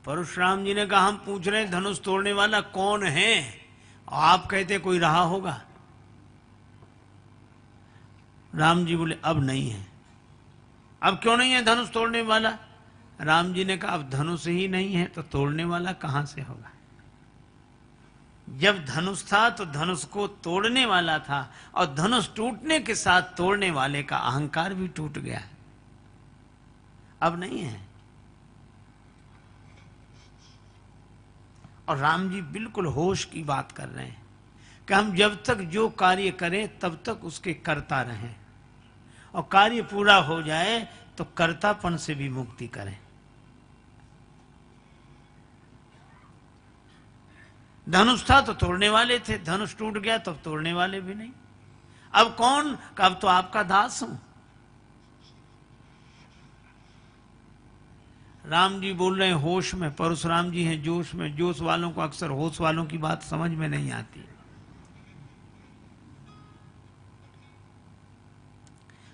परशुराम जी ने कहा हम पूछ रहे हैं धनुष तोड़ने वाला कौन है, आप कहते कोई रहा होगा। राम जी बोले अब नहीं है। अब क्यों नहीं है धनुष तोड़ने वाला? राम जी ने कहा अब धनुष ही नहीं है तो तोड़ने वाला कहां से होगा? जब धनुष था तो धनुष को तोड़ने वाला था, और धनुष टूटने के साथ तोड़ने वाले का अहंकार भी टूट गया है, अब नहीं है। और राम जी बिल्कुल होश की बात कर रहे हैं कि हम जब तक जो कार्य करें तब तक उसके करता रहें, और कार्य पूरा हो जाए तो कर्तापन से भी मुक्ति करें। धनुष था तो तोड़ने वाले थे, धनुष टूट गया तब तोड़ने वाले भी नहीं। अब कौन? अब तो आपका दास हूं। राम जी बोल रहे हैं होश में, परशुराम जी हैं जोश में। जोश वालों को अक्सर होश वालों की बात समझ में नहीं आती।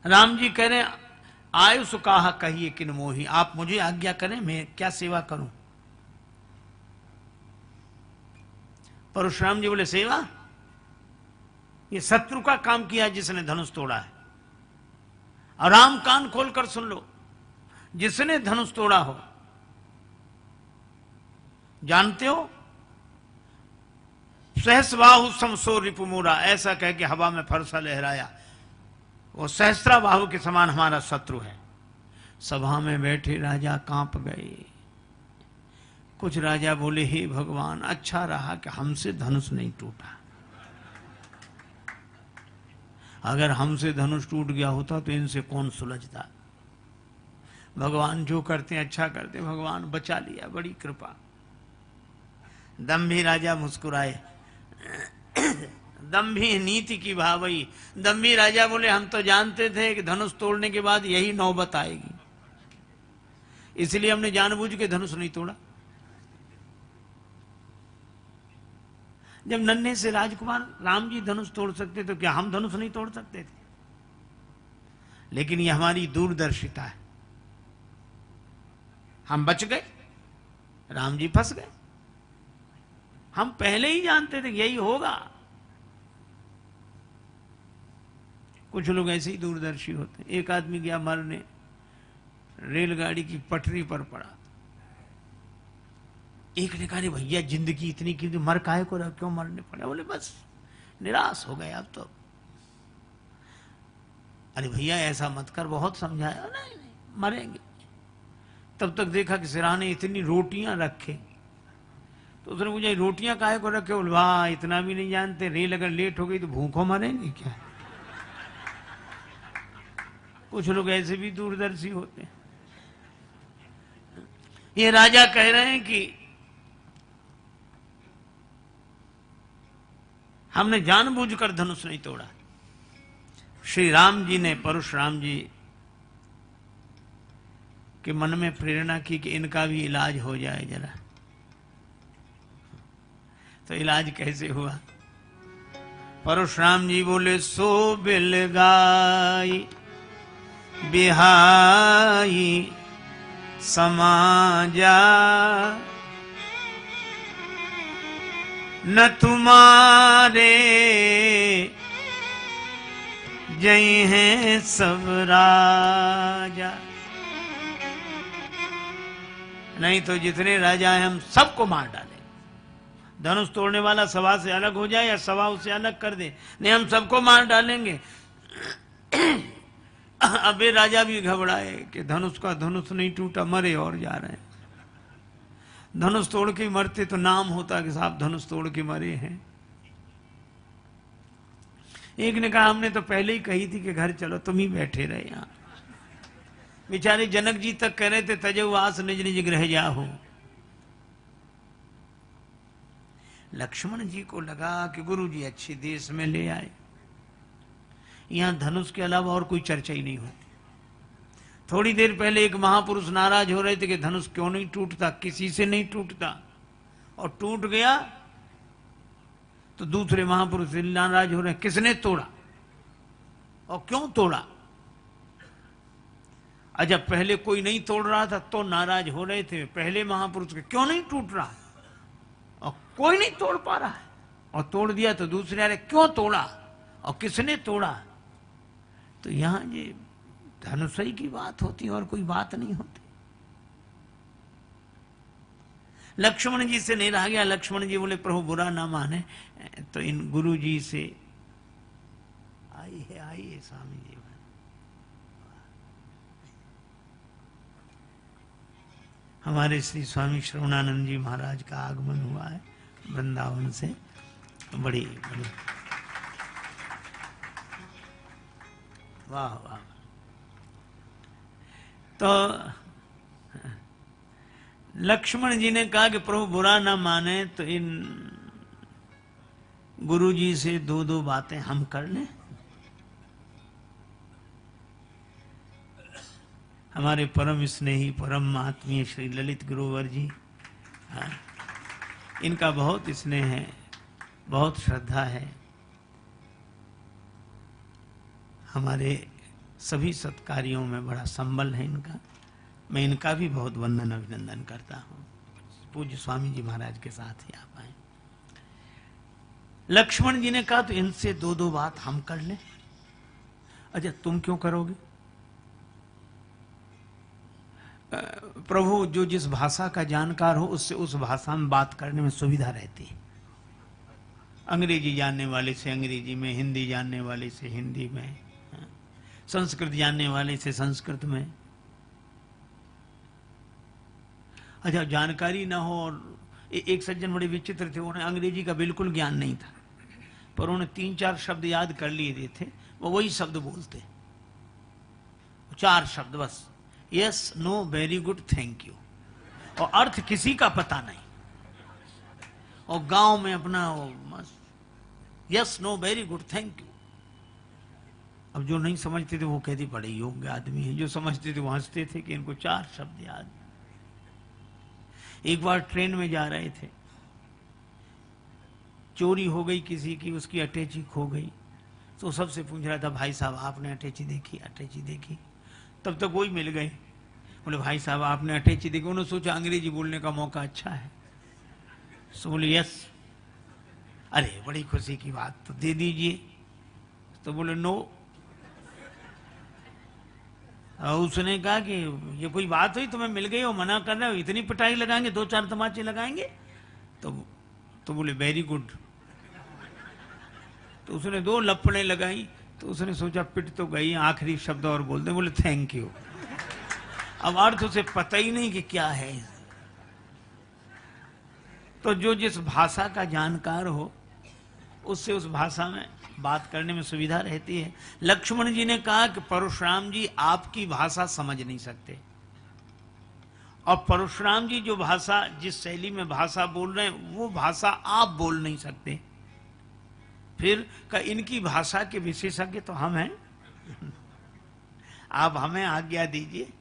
राम जी कह रहे हैं आयुष कहा कहिए किन मोही, आप मुझे आज्ञा करें मैं क्या सेवा करूं। परशुराम जी बोले सेवा? ये शत्रु का काम किया जिसने धनुष तोड़ा है। और राम कान खोलकर सुन लो, जिसने धनुष तोड़ा हो, जानते हो, सहस्रबाहु समसो रिपुमूरा, ऐसा कह के हवा में फरसा लहराया, वो सहस्राबाहु के समान हमारा शत्रु है। सभा में बैठे राजा कांप गए। कुछ राजा बोले हे भगवान, अच्छा रहा कि हमसे धनुष नहीं टूटा। अगर हमसे धनुष टूट गया होता तो इनसे कौन सुलझता। भगवान जो करते हैं अच्छा करते, भगवान बचा लिया, बड़ी कृपा। दंभी राजा मुस्कुराए। दंभी नीति की भावई। दंभी राजा बोले हम तो जानते थे कि धनुष तोड़ने के बाद यही नौबत आएगी, इसलिए हमने जानबूझ के धनुष नहीं तोड़ा। जब नन्हे से राजकुमार राम जी धनुष तोड़ सकते तो क्या हम धनुष नहीं तोड़ सकते थे? लेकिन ये हमारी दूरदर्शिता है। हम बच गए, राम जी फंस गए। हम पहले ही जानते थे यही होगा। कुछ लोग ऐसे ही दूरदर्शी होते हैं। एक आदमी गया मरने, रेलगाड़ी की पटरी पर पड़ा। एक ने कहा भैया जिंदगी इतनी की मर काहे को रहा, क्यों मरने पड़े? बोले बस निराश हो गए अब तो। अरे भैया ऐसा मत कर, बहुत समझाया। नहीं नहीं मरेंगे। तब तक देखा कि सिराने इतनी रोटियां रखे, तो उसने पूछा रोटियां काहे को रखे? बोले वाह इतना भी नहीं जानते, रेल अगर लेट हो गई तो भूखों मरेंगे क्या? कुछ लोग ऐसे भी दूरदर्शी होते हैं। ये राजा कह रहे हैं कि हमने जानबूझकर धनुष नहीं तोड़ा। श्री राम जी ने परशुराम जी के मन में प्रेरणा की कि इनका भी इलाज हो जाए जरा। तो इलाज कैसे हुआ? परशुराम जी बोले सो बिल गाई बिहाई समाजा, न तुम्हारे जय हैं सब राजा। नहीं तो जितने राजा हैं हम सबको मार डालें। धनुष तोड़ने वाला सभा से अलग हो जाए या सभा उसे अलग कर दे, नहीं हम सबको मार डालेंगे। अब ये राजा भी घबराए कि धनुष का धनुष नहीं टूटा, मरे और जा रहे हैं। धनुष तोड़ के मरते तो नाम होता कि साहब धनुष तोड़ के मरे हैं। एक ने कहा हमने तो पहले ही कही थी कि घर चलो, तुम ही बैठे रहे यहां। बेचारे जनक जी तक कह रहे थे तजो आस निज निज गृह जाहो। लक्ष्मण जी को लगा कि गुरु जी अच्छे देश में ले आए, यहां धनुष के अलावा और कोई चर्चा ही नहीं होती। थोड़ी देर पहले एक महापुरुष नाराज हो रहे थे कि धनुष क्यों नहीं टूटता, किसी से नहीं टूटता, और टूट गया तो दूसरे महापुरुष नाराज हो रहे हैं किसने तोड़ा और क्यों तोड़ा। अच्छा, पहले कोई नहीं तोड़ रहा था तो नाराज हो रहे थे पहले महापुरुष के, क्यों नहीं टूट रहा, और कोई नहीं तोड़ पा रहा है, और तोड़ दिया तो दूसरे अरे क्यों तोड़ा और किसने तोड़ा। तो यहां ये धनुषई की बात होती है और कोई बात नहीं होती। लक्ष्मण जी से नहीं रहा गया। लक्ष्मण जी बोले प्रभु बुरा ना माने तो इन गुरु जी से आइए स्वामी जी। हमारे श्री स्वामी श्रवणानंद जी महाराज का आगमन हुआ है वृंदावन से। बड़ी बड़ी वाह वाह। तो लक्ष्मण जी ने कहा कि प्रभु बुरा ना माने तो इन गुरु जी से दो दो बातें हम कर लें। हमारे परम स्नेही परम आत्मीय श्री ललित गुरुवर जी, हाँ, इनका बहुत स्नेह है, बहुत श्रद्धा है। हमारे सभी सत्कार्यों में बड़ा संबल है इनका। मैं इनका भी बहुत वंदन अभिनंदन करता हूँ। पूज्य स्वामी जी महाराज के साथ ही आप आए। लक्ष्मण जी ने कहा तो इनसे दो दो बात हम कर लें। अच्छा, तुम क्यों करोगे? प्रभु जो जिस भाषा का जानकार हो उससे उस भाषा में बात करने में सुविधा रहती है। अंग्रेजी जानने वाले से अंग्रेजी में, हिंदी जानने वाले से हिंदी में, संस्कृत जानने वाले से संस्कृत में। अच्छा, जानकारी ना हो। और एक सज्जन बड़े विचित्र थे, उन्हें अंग्रेजी का बिल्कुल ज्ञान नहीं था, पर उन्हें 3-4 शब्द याद कर लिए थे। वो वही शब्द बोलते, 4 शब्द बस, yes know very good thank you, और अर्थ किसी का पता नहीं। और गांव में अपना मस्त yes know very good thank you. अब जो नहीं समझते थे वो कहते बड़े योग्य आदमी है, जो समझते थे वो हंसते थे कि इनको 4 शब्द याद। एक बार ट्रेन में जा रहे थे, चोरी हो गई किसी की, उसकी अटैची खो गई। तो सबसे पूछ रहा था भाई साहब आपने अटैची देखी? अटैची देखी। तब तक वही मिल गए, बोले भाई साहब आपने अटैची देखी? उन्होंने सोचा अंग्रेजी बोलने का मौका अच्छा है, तो बोले यस। अरे बड़ी खुशी की बात, तो दे दीजिए। तो बोले नो। उसने कहा कि ये कोई बात हुई, तुम्हें मिल गई हो मना कर रहे हो, इतनी पिटाई लगाएंगे, 2-4 तमाचे लगाएंगे? तो बोले वेरी गुड। तो उसने 2 लपड़े लगाई। तो उसने सोचा पिट तो गई, आखिरी शब्द और बोल दे, बोले थैंक यू। अब अर्थ उसे पता ही नहीं कि क्या है। तो जो जिस भाषा का जानकार हो उससे उस भाषा में बात करने में सुविधा रहती है। लक्ष्मण जी ने कहा कि परशुराम जी आपकी भाषा समझ नहीं सकते, और परशुराम जी जो भाषा, जिस शैली में भाषा बोल रहे हैं वो भाषा आप बोल नहीं सकते। फिर का इनकी भाषा के विशेषज्ञ तो हम हैं, आप हमें आज्ञा दीजिए।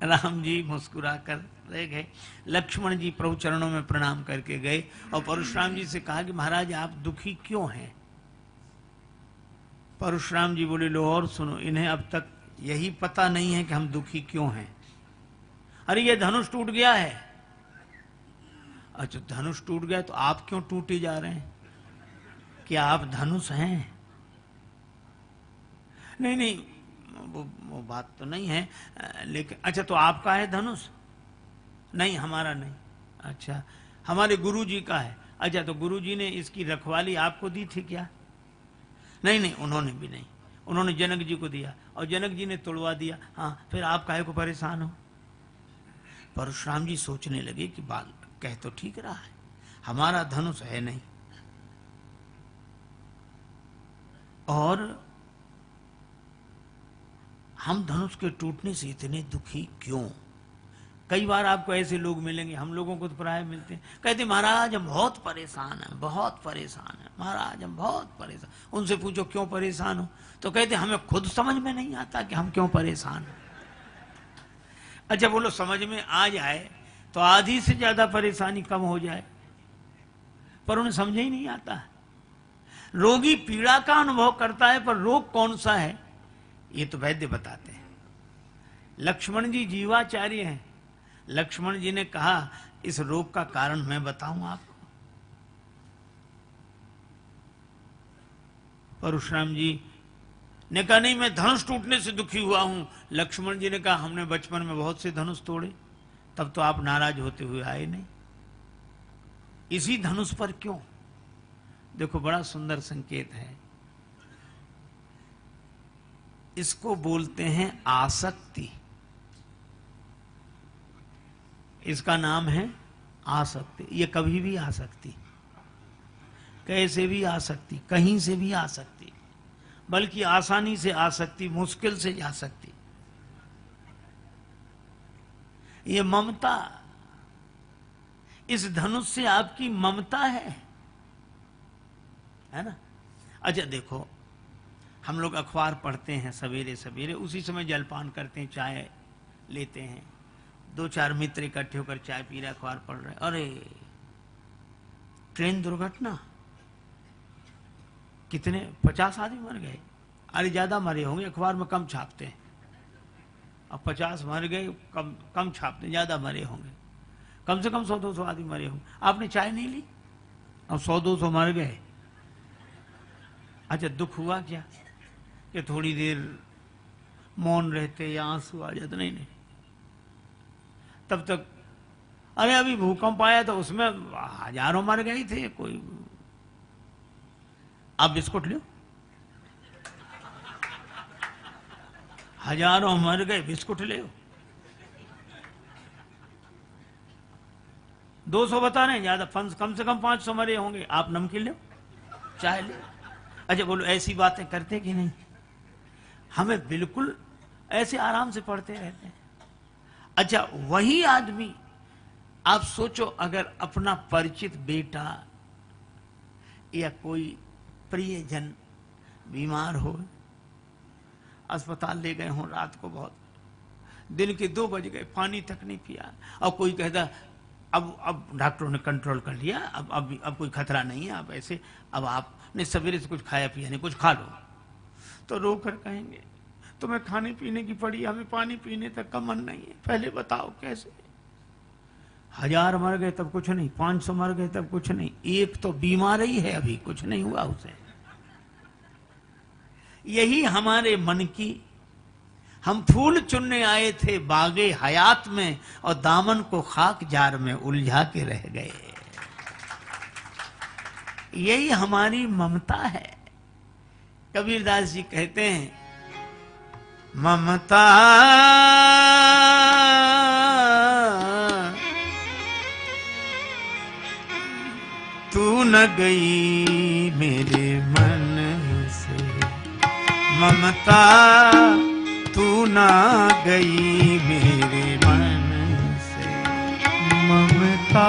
राम जी मुस्कुरा कर रह गए। लक्ष्मण जी प्रभु चरणों में प्रणाम करके गए और परशुराम जी से कहा कि महाराज आप दुखी क्यों हैं? परशुराम जी बोले लो और सुनो, इन्हें अब तक यही पता नहीं है कि हम दुखी क्यों हैं। अरे ये धनुष टूट गया है। अच्छा, धनुष टूट गया तो आप क्यों टूटे जा रहे हैं? क्या आप धनुष हैं? नहीं नहीं, वो बात तो नहीं है, लेकिन अच्छा तो आपका है धनुष? नहीं हमारा नहीं। अच्छा, हमारे गुरु जी का है। अच्छा, तो गुरु जी ने इसकी रखवाली आपको दी थी क्या? नहीं नहीं, उन्होंने भी नहीं, उन्होंने जनक जी को दिया और जनक जी ने तोड़वा दिया। हाँ, फिर आप काहे को परेशान हो? परशुराम जी सोचने लगे कि बाल कह तो ठीक रहा है, हमारा धनुष है नहीं, और हम धनुष के टूटने से इतने दुखी क्यों? कई बार आपको ऐसे लोग मिलेंगे, हम लोगों को तो प्राय मिलते हैं, कहते महाराज हम बहुत परेशान हैं, बहुत परेशान हैं महाराज, हम बहुत परेशान। उनसे पूछो क्यों परेशान हो, तो कहते हमें खुद समझ में नहीं आता कि हम क्यों परेशान हैं। अच्छा बोलो समझ में आ जाए तो आधी से ज्यादा परेशानी कम हो जाए, पर उन्हें समझ ही नहीं आता। रोगी पीड़ा का अनुभव करता है पर रोग कौन सा है ये तो वैद्य बताते हैं। लक्ष्मण जी जीवाचार्य हैं। लक्ष्मण जी ने कहा इस रोग का कारण मैं बताऊं आपको। परशुराम जी ने कहा नहीं, मैं धनुष टूटने से दुखी हुआ हूं। लक्ष्मण जी ने कहा हमने बचपन में बहुत से धनुष तोड़े, तब तो आप नाराज होते हुए आए नहीं, इसी धनुष पर क्यों? देखो बड़ा सुंदर संकेत है। इसको बोलते हैं आसक्ति। इसका नाम है आसक्ति। ये कभी भी आ सकती, कैसे भी आ सकती, कहीं से भी आ सकती, बल्कि आसानी से आ सकती, मुश्किल से जा सकती। ये ममता, इस धनुष से आपकी ममता है ना? अच्छा देखो, हम लोग अखबार पढ़ते हैं सवेरे सवेरे, उसी समय जलपान करते हैं, चाय लेते हैं, दो चार मित्र इकट्ठे होकर चाय पी रहे, अखबार पढ़ रहे, अरे ट्रेन दुर्घटना, कितने 50 आदमी मर गए। अरे ज्यादा मरे होंगे, अखबार में कम छापते हैं। अब 50 मर गए, कम छापते, ज्यादा मरे होंगे, कम से कम 100-200 आदमी मरे होंगे। आपने चाय नहीं ली, अब 100-200 मर गए। अच्छा दुख हुआ क्या कि थोड़ी देर मौन रहते या आंसू आ जाते? नहीं नहीं, तब तक अरे अभी भूकंप आया तो उसमें हजारों मर गए थे। कोई आप बिस्कुट लो, हजारों मर गए, बिस्कुट ले। 200 बता रहे हैं, ज्यादा कम से कम 500 मरे होंगे, आप नमकीन लो, चाय ले। अच्छा बोलो, ऐसी बातें करते कि नहीं? हमें बिल्कुल ऐसे आराम से पढ़ते रहते हैं। अच्छा वही आदमी, आप सोचो अगर अपना परिचित बेटा या कोई प्रियजन बीमार हो, अस्पताल ले गए हों, रात को बहुत दिन के 2 बज गए, पानी तक नहीं पिया, और कोई कहता अब डॉक्टरों ने कंट्रोल कर लिया, अब कोई खतरा नहीं है, अब ऐसे, अब आपने सवेरे से कुछ खाया पिया नहीं, कुछ खा लो, तो रोकर कहेंगे तुम्हें खाने पीने की पड़ी, हमें पानी पीने तक का मन नहीं है, पहले बताओ कैसे? 1000 मर गए तब कुछ नहीं, 500 मर गए तब कुछ नहीं, एक तो बीमार ही है, अभी कुछ नहीं हुआ उसे। यही हमारे मन की, हम फूल चुनने आए थे बागे हयात में, और दामन को खाक जार में उलझा के रह गए। यही हमारी ममता है। कबीरदास जी कहते हैं, ममता तू न गई मेरे मन से, ममता तू ना गई मेरे मन से, ममता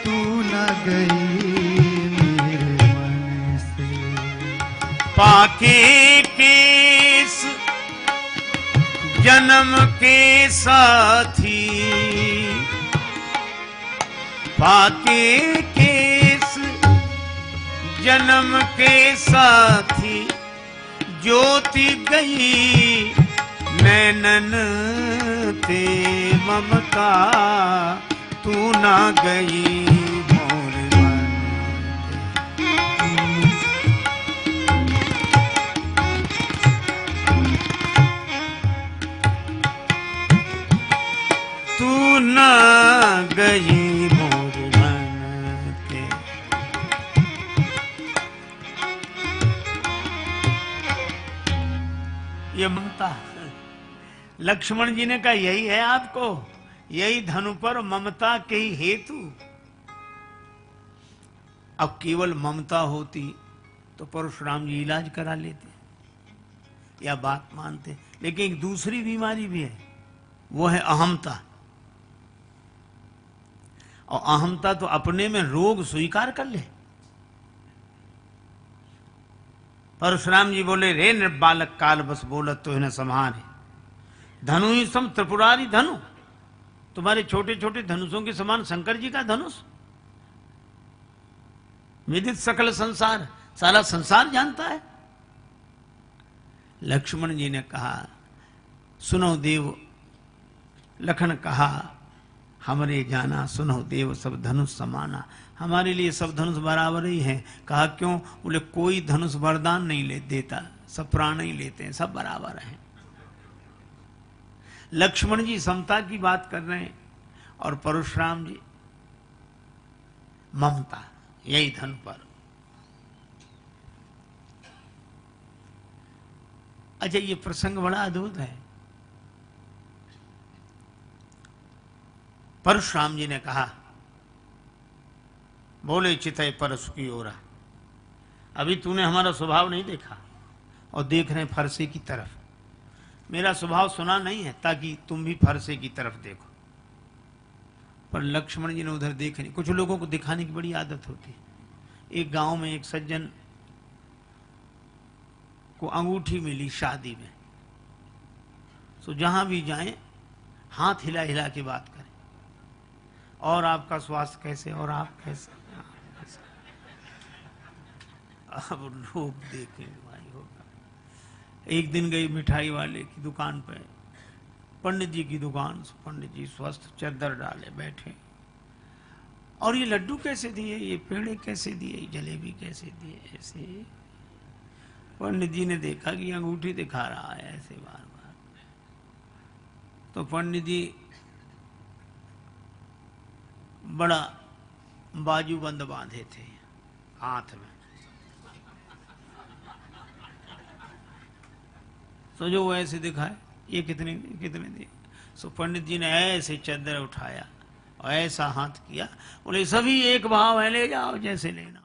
तू न गई मेरे मन से। पाके केस जन्म के साथी, पाके केस जन्म के साथी, ज्योति गई नैनन ते, ममता तू ना गई मोर मन ते, तू ना गई मोर मन ते। ये ममता, लक्ष्मण जी ने कहा यही है आपको, यही धनु पर ममता के ही हेतु। अब केवल ममता होती तो परशुराम जी इलाज करा लेते या बात मानते, लेकिन एक दूसरी बीमारी भी है, वो है अहमता। और अहमता तो अपने में रोग स्वीकार कर ले। परशुराम जी बोले, रे निर्बालक काल बस बोलत तो इन्हें संहारे, धनु ही सम त्रिपुरारी धनु, तुम्हारे छोटे छोटे धनुषों के समान शंकर जी का धनुष, विदित सकल संसार, सारा संसार जानता है। लक्ष्मण जी ने कहा, सुनो देव, लखन कहा हमरे जाना, सुनो देव सब धनुष समाना। हमारे लिए सब धनुष बराबर ही हैं। कहा क्यों? बोले कोई धनुष वरदान नहीं ले देता, सब प्राण ही लेते हैं, सब बराबर हैं। लक्ष्मण जी समता की बात कर रहे हैं और परशुराम जी ममता, यही धन पर। अच्छा, ये प्रसंग बड़ा अद्भुत है। परशुराम जी ने कहा, बोले चितय परसु की ओरा, अभी तूने हमारा स्वभाव नहीं देखा और देख रहे फरसे की तरफ। मेरा स्वभाव सुना नहीं है ताकि तुम भी फरसे की तरफ देखो। पर लक्ष्मण जी ने उधर देखे नहीं। कुछ लोगों को दिखाने की बड़ी आदत होती है। एक गांव में एक सज्जन को अंगूठी मिली शादी में, तो जहां भी जाएं हाथ हिला हिला के बात करें, और आपका स्वास्थ्य कैसे, और आप कैसे। अब लोग देखें भाई होगा। एक दिन गई मिठाई वाले की दुकान पे, पंडित जी की दुकान, पंडित जी स्वस्थ, चद्दर डाले बैठे, और ये लड्डू कैसे दिए, ये पेड़े कैसे दिए, जलेबी कैसे दिए, ऐसे। पंडित जी ने देखा कि अंगूठी दिखा रहा है ऐसे बार बार, तो पंडित जी बड़ा बाजूबंद बांधे थे हाथ में, तो जो वो ऐसे दिखाए, ये कितने दिए। सो पंडित जी ने ऐसे चद्दर उठाया और ऐसा हाथ किया, बोले सभी एक भाव है, ले जाओ जैसे लेना।